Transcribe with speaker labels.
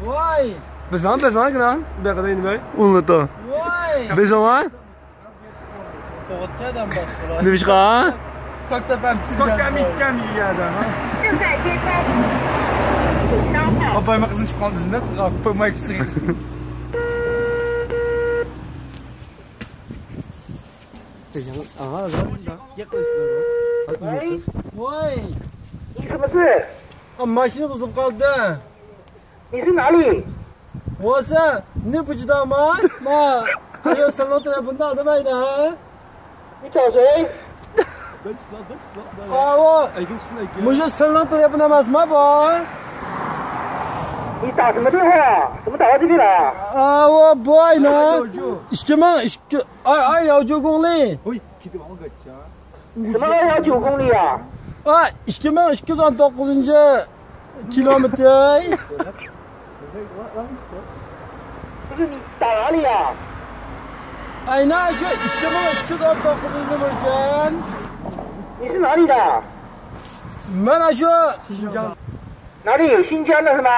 Speaker 1: Vay.
Speaker 2: Bezan kan? Bekada inmay. Unuttum.
Speaker 1: Vay.
Speaker 2: Bezan ha?
Speaker 1: To'g'ridan boshqa.
Speaker 2: Ne biçka?
Speaker 1: Toktam ikkam yeyadi.
Speaker 3: 正在接单，请稍后。
Speaker 1: Opayma qizim chiqqan bizdan qo'ymay ketsin. Voy.
Speaker 3: 你什么事？
Speaker 1: Mashina buzilib qoldi.
Speaker 3: 你是哪里？
Speaker 1: 我是你不知道吗？妈，还有神龙在不闹的卖呢。
Speaker 3: 你找谁？
Speaker 1: 我是神龙在不那么什么不？
Speaker 3: 你打什么电话？怎么打到这里来？
Speaker 1: 我不爱呢。219公里。
Speaker 3: 什么219公里啊？
Speaker 1: 2219 kilometre.
Speaker 3: 不是你打哪里啊？
Speaker 1: Aynen şu 2219 numaradan.
Speaker 3: 你是哪里的？
Speaker 1: Ben şu
Speaker 3: 哪里？新疆的是吗？